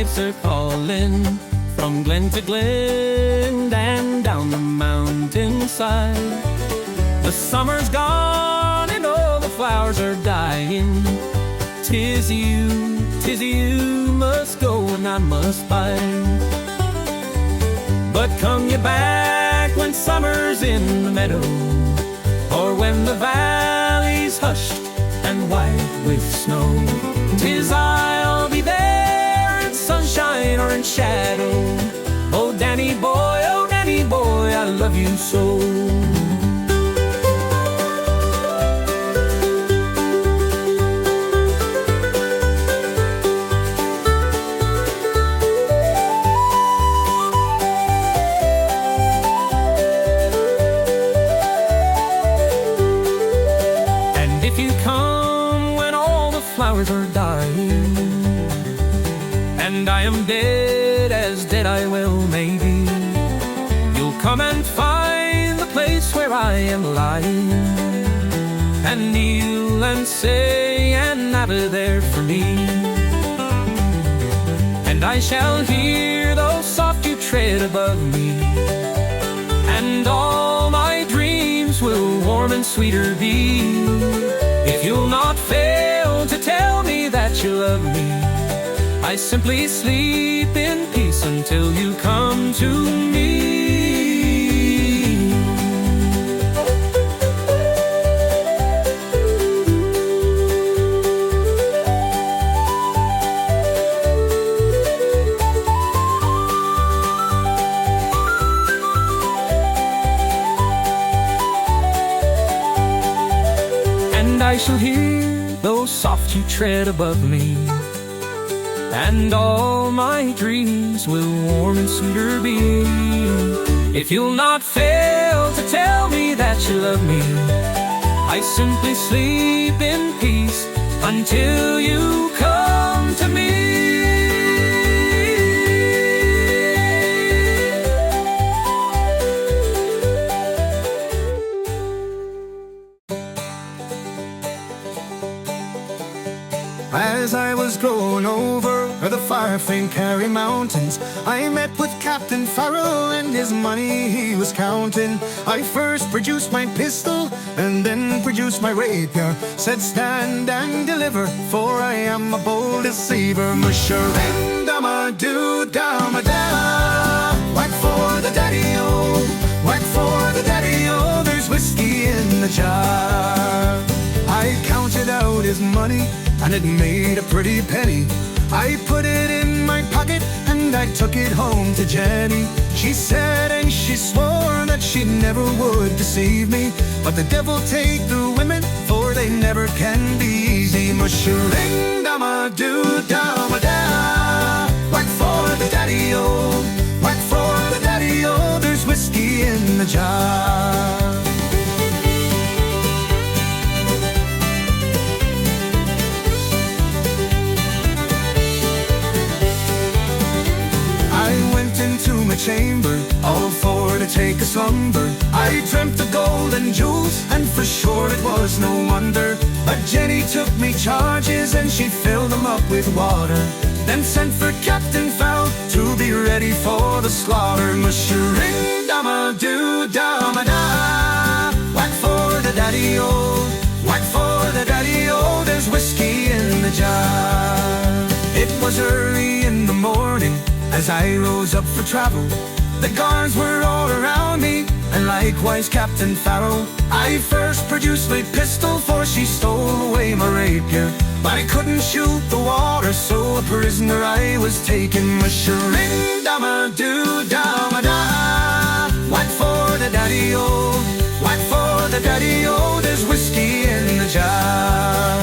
pipes are calling from glen to glen and down the mountainside. The summer's gone and all the flowers are dying. 'Tis you must go and I must bide. But come you back when summer's in the meadow, or when the valley's hushed and white with snow. 'Tis I'll be there in sunshine or in shadow. Oh Danny boy, I love you so. Flowers are dying, and I am dead as dead I well may be. You'll come and find the place where I am lying, and kneel and say an Ave there for me. And I shall hear though soft you tread above me, and all my dreams will warm and sweeter be. If you'll not fail to tell me that you love me, I simply sleep in peace until you come to me. And I shall hear though soft you tread above me, and all my dreams will warm and sweeter be. If you'll not fail to tell me that you love me, I simply sleep in peace until you come to me. As I was growing over the fire-famed Kerry Mountains, I met with Captain Farrell and his money he was counting. I first produced my pistol and then produced my rapier. Said stand and deliver, for I am a bold deceiver. Mush-a-ring-dum-a-doo-dum-a-da, whack for the daddy-o, whack for the daddy-o, there's whiskey in the jar. I counted out his money and it made a pretty penny. I put it in my pocket and I took it home to Jenny. She said and she swore that she never would deceive me, but the devil take the women, for they never can be easy. Mush-a-ring-dum-a-doo-dum-a-da, whack for the daddy-o, whack for the daddy-o, there's whiskey in the jar. Into my chamber, all for to take a slumber. I dreamt of gold and jewels, and for sure it was no wonder. But Jenny took me charges, and she filled them up with water, then sent for Captain Farrell to be ready for the slaughter. Mush-a-ring-dum-a-doo-dum-a-da, whack for the daddy-o, whack for the daddy-o, there's whiskey in the jar. It was early in the morning as I rose up for travel. The guards were all around me, and likewise Captain Farrell. I first produced my pistol, for she stole away my rapier, but I couldn't shoot the water, so a prisoner I was taken. Mush-a-ring-dum-a-doo-dum-a-da, whack for the daddy-o, whack for the daddy-o, there's whiskey in the jar.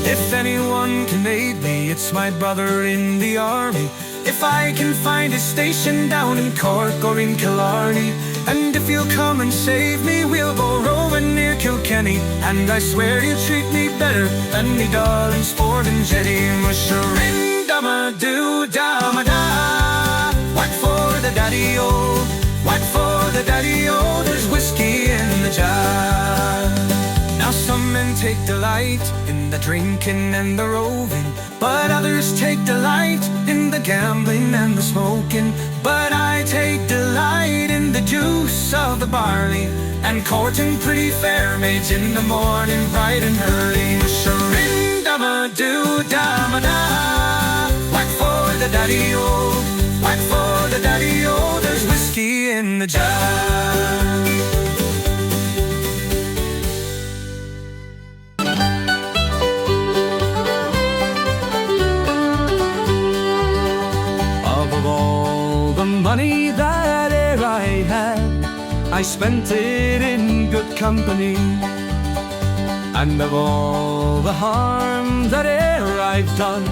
If anyone can aid me, it's my brother in the army. If I can find a station down in Cork or in Killarney, and if you'll come and save me, we'll go rowing near Kilkenny, and I swear you'll treat me better than me darling sporting jetty. Mush-a-ring-dum-a-doo-dum-a-da, whack for the daddy-o, whack for the daddy-o, there's whiskey in the jar. Now some men take delight in the drinking and the roving, But others take delight in the gambling and the smoking. But I take delight in the juice of the barley, and courting pretty fair maids in the morning, bright and early. Sharin-dama-doo-dama-da, whack for the daddy-o, whack for the daddy-o, there's whiskey in the jar. Money that e'er I had, I spent it in good company. And of all the harm that e'er I've done,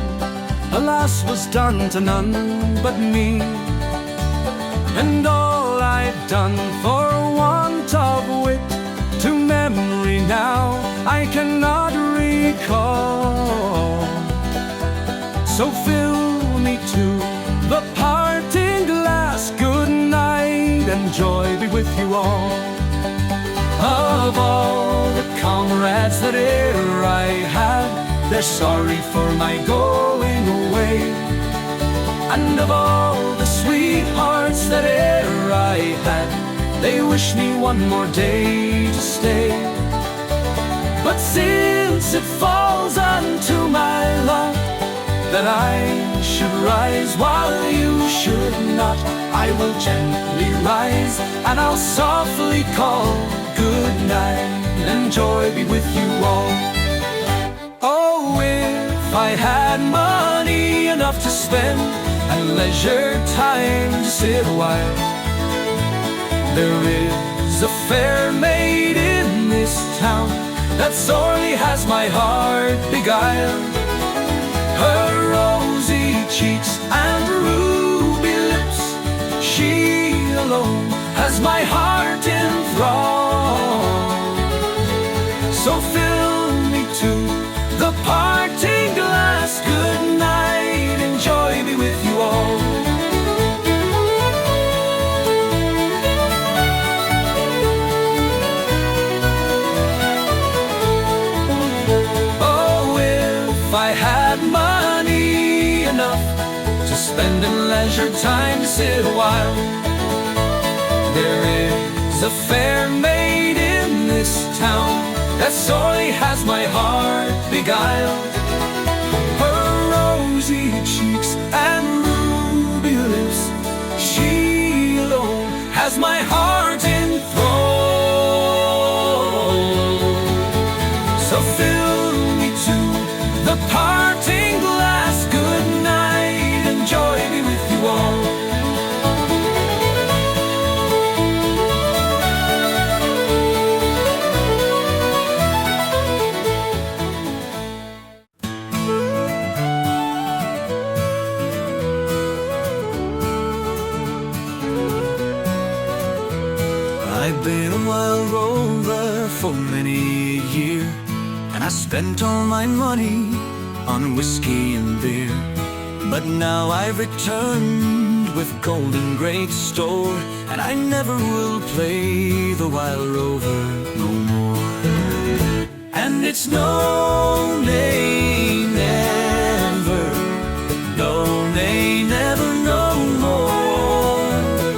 alas, was done to none but me. And all I've done for want of wit, to memory now I cannot recall. So fill me to the parting glass, good night, and joy be with you all. Of all the comrades that e'er I had, they're sorry for my going away. And of all the sweethearts that e'er I had, they wish me one more day to stay. But since it falls unto my lot that I should rise while you should not, I will gently rise, and I'll softly call good night, and joy be with you all. Oh, if I had money enough to spend, and leisure time to sit a while, there is a fair maid in this town that sorely has my heart beguiled. Her rosy cheeks and ruby lips, she alone has my heart enthralled. So fill me to the parting glass, good night, and joy be with you all. Oh, if I had money enough to spend in leisure time to sit a while, there is a fair maid in this town that sorely has my heart beguiled. Her rosy cheeks and ruby lips, she alone has my heart enthralled. So fill me to the parting glass, good night, and joy be with you all. I've been a wild rover for many a year, and I spent all my money on whiskey and beer. But now I've returned with gold in great store, and I never will play the Wild Rover no more. And it's no, nay, never, no, nay, never, no more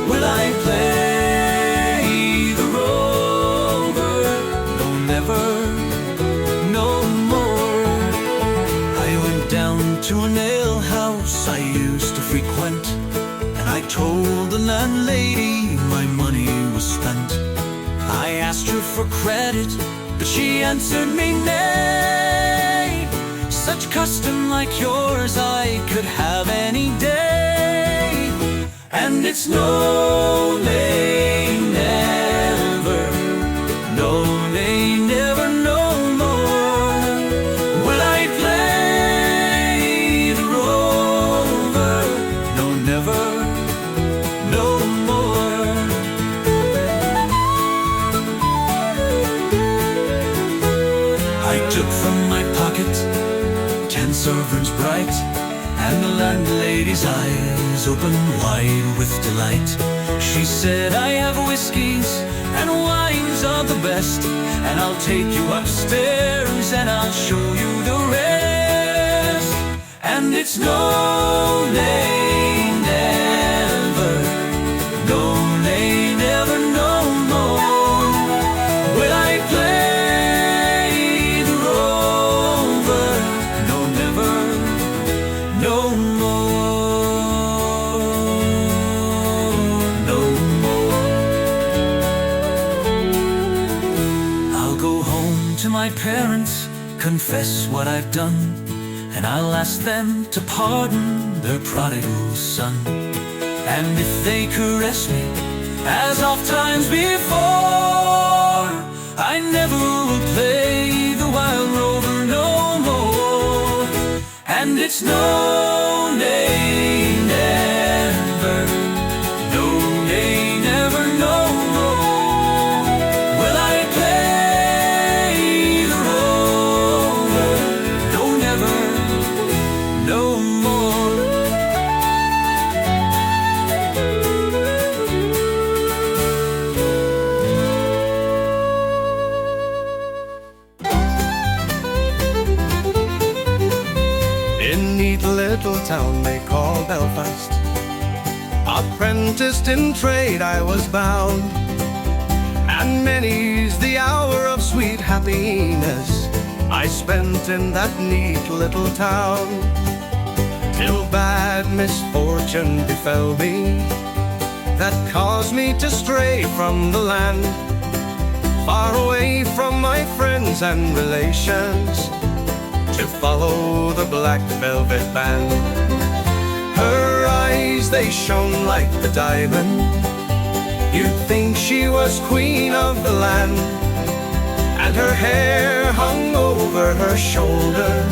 will I play the Rover, no, never, no more. I went down to an ale house I used to frequent, and I told the landlady my money was spent. I asked her for credit, but she answered me nay. Such custom like yours I could have any day. And it's no, nay, never, no, nay, never, no more will I play the Rover, no, never, no more. I took from my pocket 10 sovereigns bright, and the landlady's eyes opened wide with delight. She said, I have whiskeys and wines of the best, and I'll take you upstairs and I'll show you the rest. And it's no, nay, never, no, nay, never, no more will I play the rover. No, never, no more, no more. I'll go home to my parents, confess what I've done, and I'll ask them to pardon their prodigal son. And if they caress me, as oft times before, I never will play the Wild Rover no more. And it's no, nay, never, no, nay, never, no more will I play the rover. No, never, no more. In neat little town they call Belfast, apprenticed in trade I was bound, and many's the hour of sweet happiness I spent in that neat little town, till bad misfortune befell me, that caused me to stray from the land, far away from my friends and relations, to follow the black velvet band. Her eyes, they shone like the diamond, you'd think she was queen of the land, and her hair hung over her shoulder,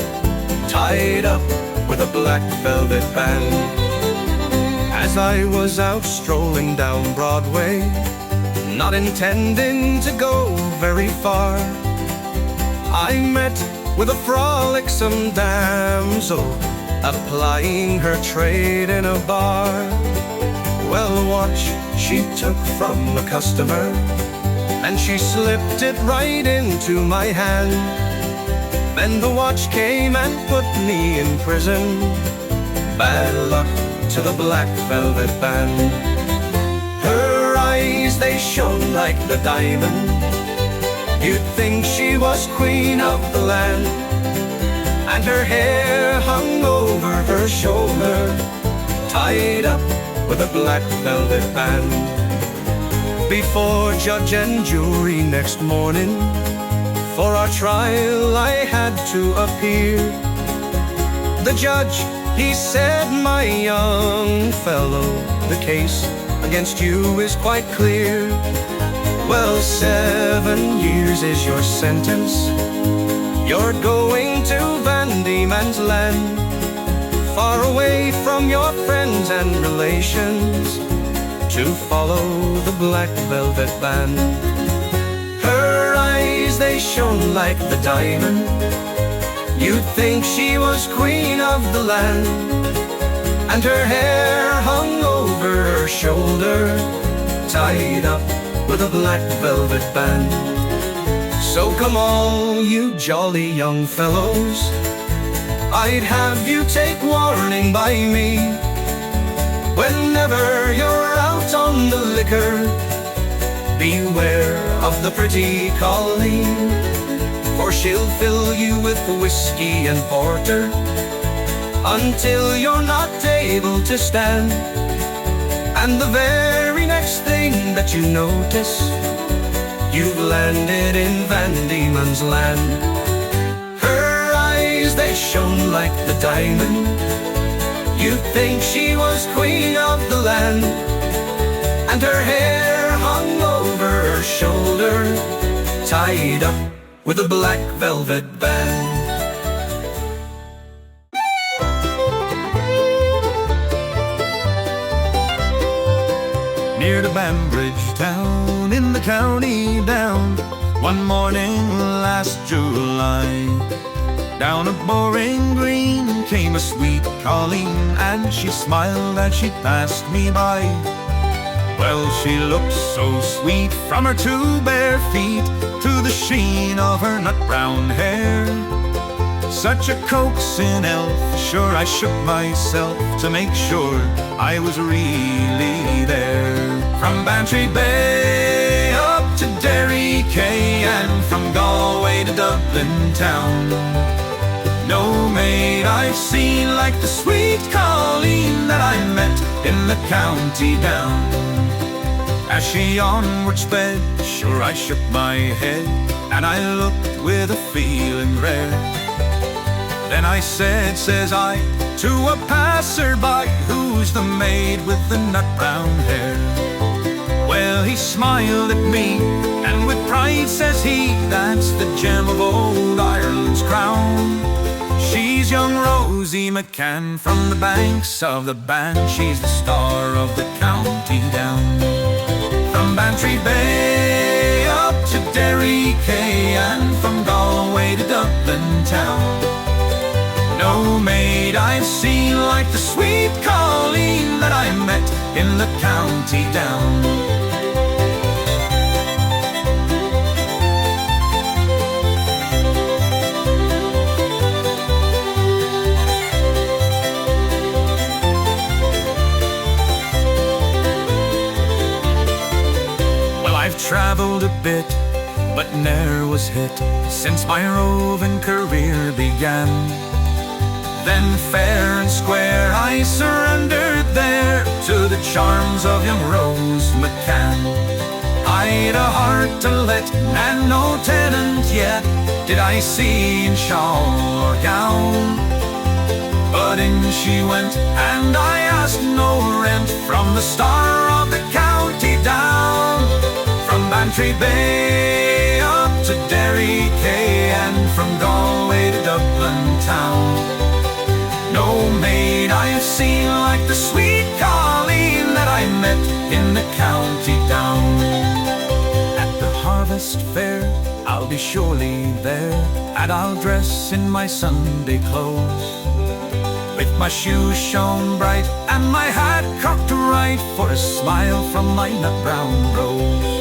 tied up with a black velvet band. As I was out strolling down Broadway, not intending to go very far, I met with a frolicsome damsel, applying her trade in a bar. Well, a watch she took from a customer, and she slipped it right into my hand. Then the watch came and put me in prison. Bad luck to the black velvet band. Her eyes, they shone like the diamond, you'd think she was queen of the land, and her hair hung over her shoulder, tied up with a black velvet band. Before judge and jury next morning, for our trial I had to appear. The judge, he said, "My young fellow, the case against you is quite clear. Well, 7 years is your sentence. You're going to Van Diemen's Land, far away from your friends and relations, to follow the black velvet band." Her eyes, they shone like the diamond, you'd think she was queen of the land, and her hair hung over her shoulder, tied up with a black velvet band. So come all you jolly young fellows, I'd have you take warning by me. Whenever you're out on the liquor, beware of the pretty Colleen, for she'll fill you with whiskey and porter until you're not able to stand. And the very next thing that you notice, you've landed in Van Diemen's Land. Her eyes, they shone like the diamond, you'd think she was queen of the land, and her hair hung over her shoulder, tied up with a black velvet band. Near to Bambridge town in the county down, one morning last July, down a Bowling Green came a sweet Colleen, and she smiled as she passed me by. Well, she looked so sweet from her 2 bare feet to the sheen of her nut brown hair. Such a coaxing elf, sure I shook myself to make sure I was really there. From Bantry Bay up to Derry Quay, and from Galway to Dublin town, no maid I've seen like the sweet Colleen that I met in the county down. As she onward sped, sure I shook my head, and I looked with a feeling rare. Then I said, says I, to a passer-by, who's the maid with the nut-brown hair? Well, he smiled at me, and with pride says he, that's the gem of old Ireland's crown. She's young Rosie McCann from the banks of the Bann. She's the star of the county down. From Bantry Bay up to Derry Quay, and from Galway to Dublin town, no maid I've seen like the sweet Colleen that I met in the county down. Well, I've traveled a bit, but ne'er was hit since my roving career began. Then fair and square I surrendered there to the charms of young Rose McCann. I'd a heart to let, and no tenant yet did I see in shawl or gown. But in she went, and I asked no rent, from the star of the county down. From Bantry Bay up to Derry Quay, and from Galway to Dublin town, no maid I've seen like the sweet Colleen that I met in the county down. At the harvest fair I'll be surely there, and I'll dress in my Sunday clothes, with my shoes shone bright and my hat cocked right, for a smile from my nut-brown rose.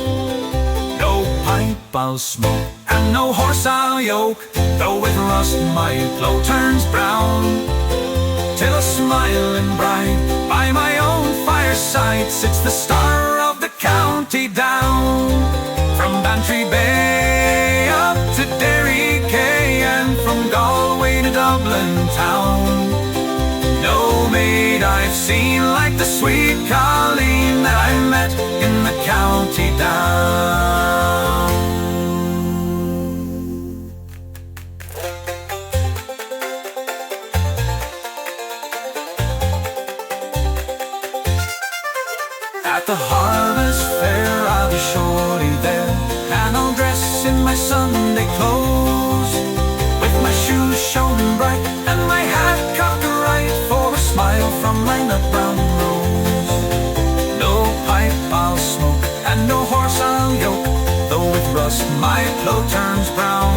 No pipe I'll smoke, and no horse I'll yoke, though with rust my cloak turns brown, till a smiling bride by my own fireside sits the star of the county down. From Bantry Bay up to Derry Quay, and from Galway to Dublin town, no maid I've seen like the sweet Colleen that I met in the county down. At the harvest fair I'll be surely there, and I'll dress in my Sunday clothes, with my shoes shone bright and my hat cocked right, for a smile from my nut-brown rose. No pipe I'll smoke, and no horse I'll yoke, though with rust my cloak turns brown,